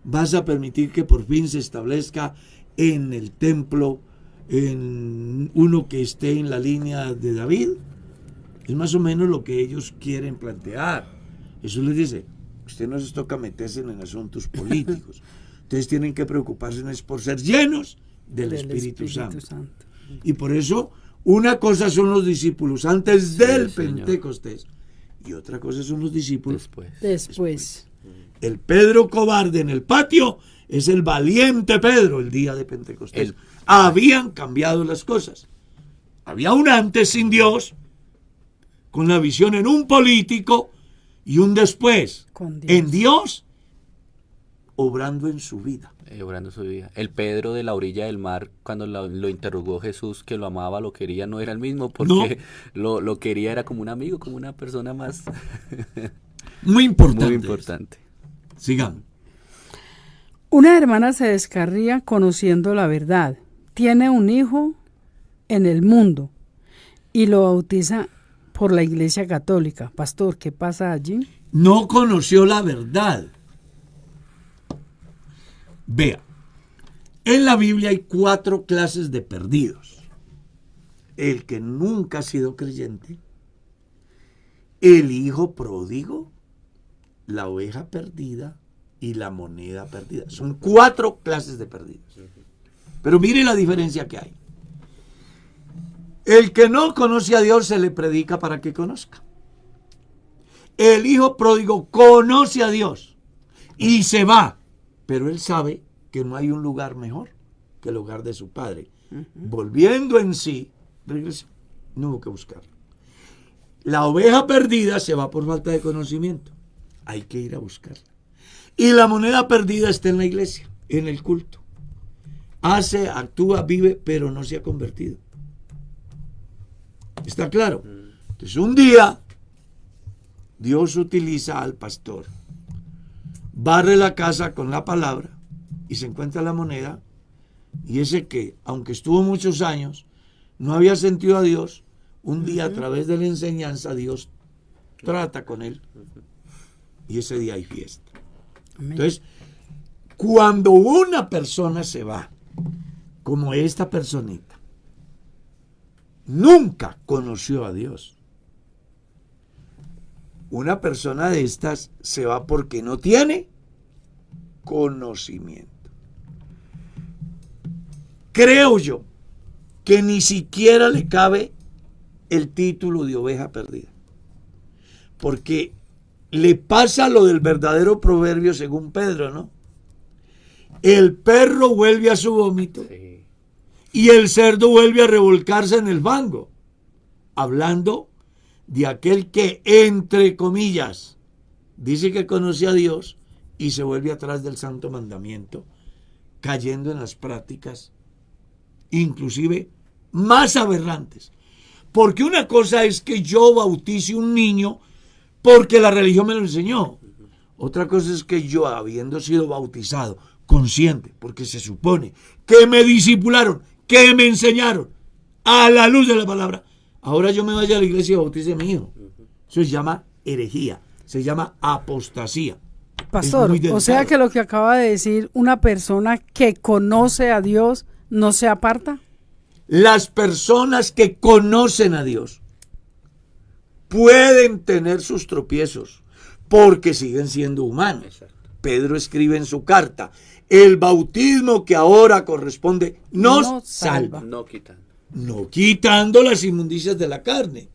¿Vas a permitir que por fin se establezca en el templo en uno que esté en la línea de David? Es más o menos lo que ellos quieren plantear. Jesús les dice, usted no les toca meterse en asuntos políticos. Ustedes tienen que preocuparse por ser llenos del Espíritu Santo. Y por eso, una cosa son los discípulos antes del Pentecostés y otra cosa son los discípulos después. El Pedro cobarde en el patio es el valiente Pedro el día de Pentecostés. Habían cambiado las cosas. Había un antes sin Dios, con la visión en un político, y un después en Dios, obrando en su vida. El Pedro de la orilla del mar, cuando lo interrogó Jesús, que lo amaba, lo quería, no era el mismo, porque lo quería, era como un amigo, como una persona más. Muy importante. Muy importante. Sigamos. Una hermana se descarría conociendo la verdad. Tiene un hijo en el mundo y lo bautiza por la Iglesia Católica. Pastor, ¿qué pasa allí? No conoció la verdad. Vea, en la Biblia hay 4 clases de perdidos. El que nunca ha sido creyente, el hijo pródigo, la oveja perdida y la moneda perdida. Son 4 clases de perdidos. Pero mire la diferencia que hay. El que no conoce a Dios se le predica para que conozca. El hijo pródigo conoce a Dios y se va, pero él sabe que no hay un lugar mejor que el hogar de su padre. Volviendo en sí, regresó. No hubo que buscarlo. La oveja perdida se va por falta de conocimiento. Hay que ir a buscarla. Y la moneda perdida está en la iglesia, en el culto. Hace, actúa, vive, pero no se ha convertido. ¿Está claro? Entonces un día Dios utiliza al pastor, barre la casa con la palabra y se encuentra la moneda, y ese que, aunque estuvo muchos años, no había sentido a Dios, un día a través de la enseñanza Dios trata con él y ese día hay fiesta. Entonces, cuando una persona se va, como esta personita, nunca conoció a Dios. Una persona de estas se va porque no tiene conocimiento. Creo yo que ni siquiera le cabe el título de oveja perdida, porque le pasa lo del verdadero proverbio según Pedro, ¿no? El perro vuelve a su vómito y el cerdo vuelve a revolcarse en el fango, hablando de aquel que, entre comillas, dice que conoce a Dios y se vuelve atrás del santo mandamiento, cayendo en las prácticas inclusive más aberrantes. Porque una cosa es que yo bautice un niño porque la religión me lo enseñó. Otra cosa es que yo, habiendo sido bautizado, consciente, porque se supone que me discipularon, que me enseñaron a la luz de la palabra, ahora yo me vaya a la iglesia y bautice a mi hijo. Eso se llama herejía, se llama apostasía. Pastor, o sea que lo que acaba de decir, una persona que conoce a Dios no se aparta. Las personas que conocen a Dios pueden tener sus tropiezos porque siguen siendo humanos. Exacto. Pedro escribe en su carta, el bautismo que ahora corresponde nos salva. No quitando las inmundicias de la carne.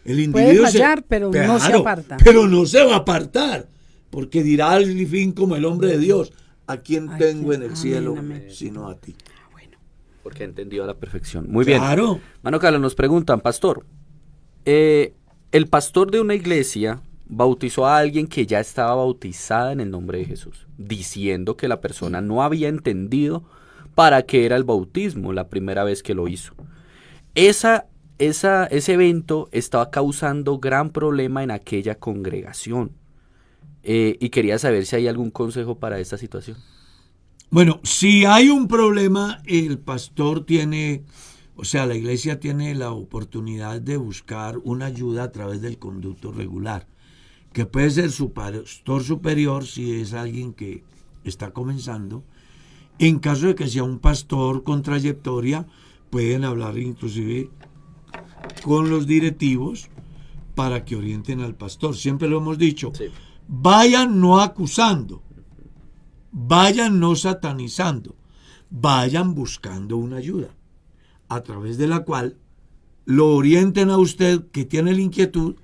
El individuo puede fallar, pero no se aparta. Pero no se va a apartar, porque dirá al fin como el hombre de Dios, ¿a quién tengo en el cielo sino a ti? Porque ha entendido a la perfección. Muy bien. Mano Carlos, nos preguntan, pastor, el pastor de una iglesia bautizó a alguien que ya estaba bautizada en el nombre de Jesús, diciendo que la persona no había entendido para que era el bautismo, la primera vez que lo hizo. Ese evento estaba causando gran problema en aquella congregación. Y quería saber si hay algún consejo para esta situación. Bueno, si hay un problema, el pastor tiene, o sea, la iglesia tiene la oportunidad de buscar una ayuda a través del conducto regular, que puede ser su pastor superior si es alguien que está comenzando. En caso de que sea un pastor con trayectoria, pueden hablar inclusive con los directivos para que orienten al pastor. Siempre lo hemos dicho, sí. Vayan no acusando, vayan no satanizando, vayan buscando una ayuda, a través de la cual lo orienten a usted que tiene la inquietud,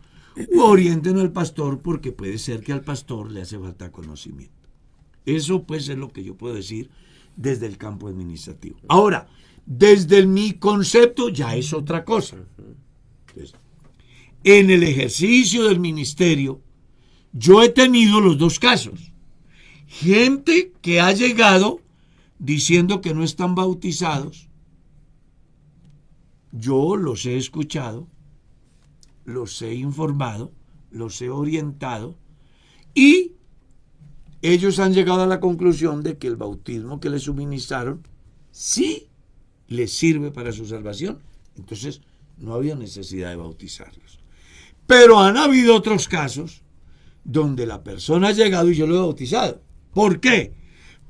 o orienten al pastor, porque puede ser que al pastor le hace falta conocimiento. Eso puede ser lo que yo puedo decir desde el campo administrativo. Ahora, desde mi concepto ya es otra cosa. Entonces, en el ejercicio del ministerio, yo he tenido los dos casos. Gente que ha llegado diciendo que no están bautizados. Yo los he escuchado, los he informado, los he orientado y ellos han llegado a la conclusión de que el bautismo que les suministraron sí les sirve para su salvación. Entonces no había necesidad de bautizarlos. Pero han habido otros casos donde la persona ha llegado y yo lo he bautizado. ¿Por qué?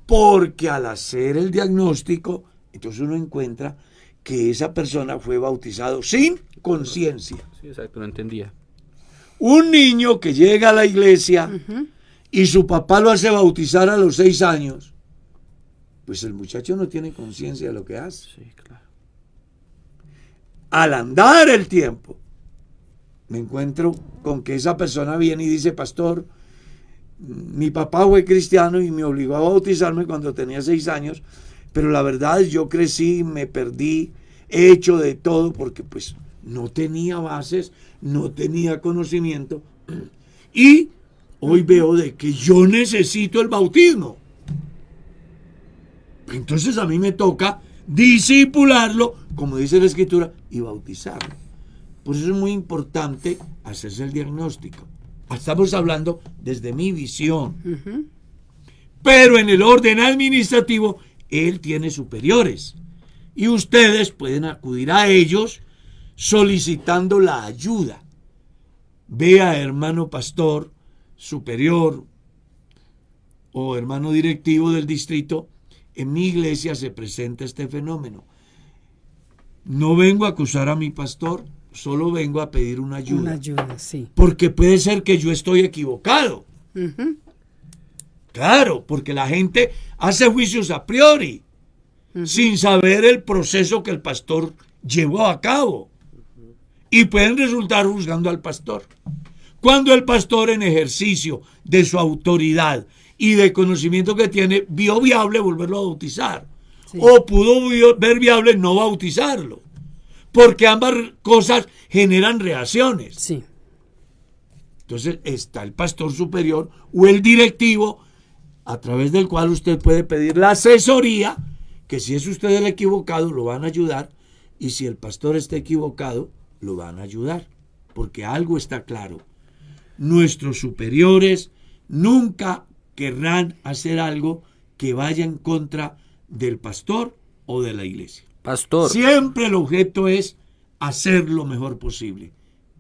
Porque al hacer el diagnóstico, entonces uno encuentra que esa persona fue bautizado sin conciencia. Sí, exacto, no entendía. Un niño que llega a la iglesia y su papá lo hace bautizar a los 6 años, pues el muchacho no tiene conciencia de lo que hace. Sí, claro. Al andar el tiempo, me encuentro con que esa persona viene y dice, pastor, mi papá fue cristiano y me obligó a bautizarme cuando tenía 6 años, pero la verdad yo crecí, me perdí, he hecho de todo porque pues no tenía bases, no tenía conocimiento y hoy veo de que yo necesito el bautismo. Entonces a mí me toca discipularlo, como dice la Escritura, y bautizarlo. Por eso es muy importante hacerse el diagnóstico. Estamos hablando desde mi visión. Pero en el orden administrativo, él tiene superiores. Y ustedes pueden acudir a ellos solicitando la ayuda. Vea, hermano pastor superior o hermano directivo del distrito, en mi iglesia se presenta este fenómeno. No vengo a acusar a mi pastor, solo vengo a pedir una ayuda. Una ayuda, sí. Porque puede ser que yo estoy equivocado. Claro, porque la gente hace juicios a priori, sin saber el proceso que el pastor llevó a cabo. Y pueden resultar juzgando al pastor. Cuando el pastor, en ejercicio de su autoridad y de conocimiento que tiene, vio viable volverlo a bautizar. Sí. O pudo ver viable no bautizarlo. Porque ambas cosas generan reacciones. Sí. Entonces está el pastor superior o el directivo a través del cual usted puede pedir la asesoría, que si es usted el equivocado lo van a ayudar, y si el pastor está equivocado lo van a ayudar, porque algo está claro: nuestros superiores nunca querrán hacer algo que vaya en contra del pastor o de la iglesia. Pastor, siempre el objeto es hacer lo mejor posible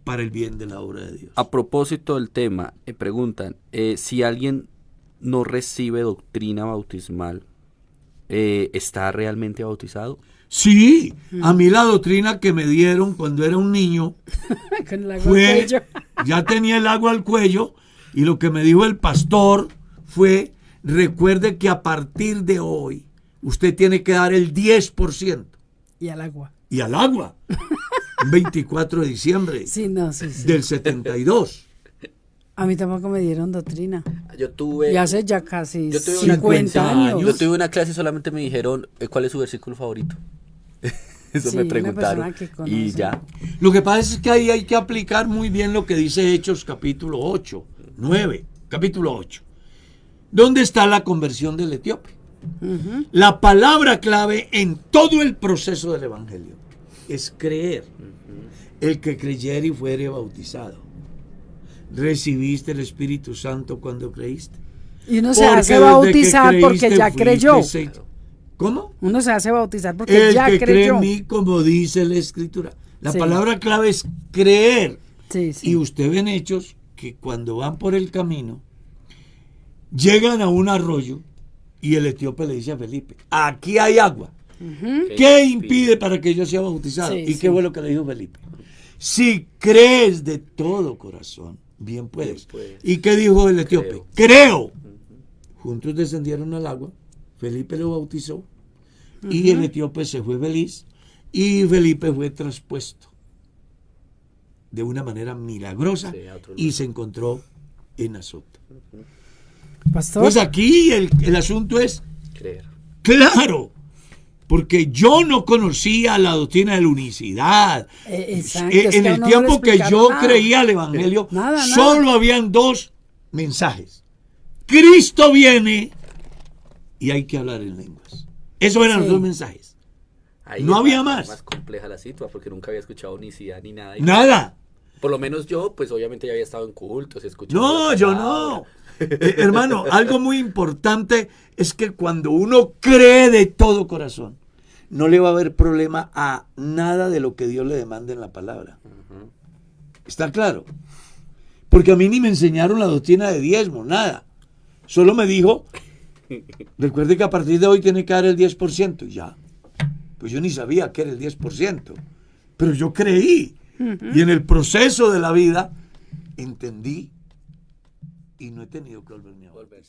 para el bien de la obra de Dios. A propósito del tema, preguntan, si alguien no recibe doctrina bautismal, ¿está realmente bautizado? Sí, a mí la doctrina que me dieron cuando era un niño con el agua al cuello. Ya tenía el agua al cuello, y lo que me dijo el pastor fue: recuerde que a partir de hoy usted tiene que dar el 10%. Y al agua. Y al agua. 24 de diciembre sí, del 72. A mí tampoco me dieron doctrina. Yo tuve... Y hace ya casi 50 años. Yo tuve una clase y solamente me dijeron cuál es su versículo favorito. Eso sí, me preguntaron. Y ya. Lo que pasa es que ahí hay que aplicar muy bien lo que dice Hechos capítulo 8. ¿Dónde está la conversión del etíope? La palabra clave en todo el proceso del Evangelio es creer. El que creyere y fuere bautizado. ¿Recibiste el Espíritu Santo cuando creíste? Y uno se hace bautizar porque ya creyó. ¿Cómo? Uno se hace bautizar porque ya creyó. El que cree en mí, como dice la Escritura. La palabra clave es creer. Sí. Y usted ve en Hechos que cuando van por el camino, llegan a un arroyo y el etíope le dice a Felipe, aquí hay agua. ¿Qué impide para que yo sea bautizado? ¿Y qué fue lo que le dijo Felipe? Si crees de todo corazón, bien puedes. ¿Y qué dijo el etíope? Creo. Juntos descendieron al agua, Felipe lo bautizó y el etíope se fue feliz y Felipe fue traspuesto de una manera milagrosa y se encontró en Azoto. Pastor. Pues aquí el asunto es creer. Claro. Porque yo no conocía la doctrina de la unicidad. Exacto, en el tiempo que yo creía el Evangelio, solo habían dos mensajes. Cristo viene y hay que hablar en lenguas. Esos eran los dos mensajes. Ahí no había más. Más compleja la situación porque nunca había escuchado unicidad ni nada. Nada. Por lo menos yo, pues obviamente ya había estado en cultos, escuchando. No, yo no. Hermano, algo muy importante es que cuando uno cree de todo corazón, no le va a haber problema a nada de lo que Dios le demanda en la palabra. ¿Está claro? Porque a mí ni me enseñaron la doctrina de diezmo, nada. Solo me dijo, recuerde que a partir de hoy tiene que dar el 10%. Ya. Pues yo ni sabía que era el 10%. Pero yo creí. Y en el proceso de la vida entendí y no he tenido que volverme a volver.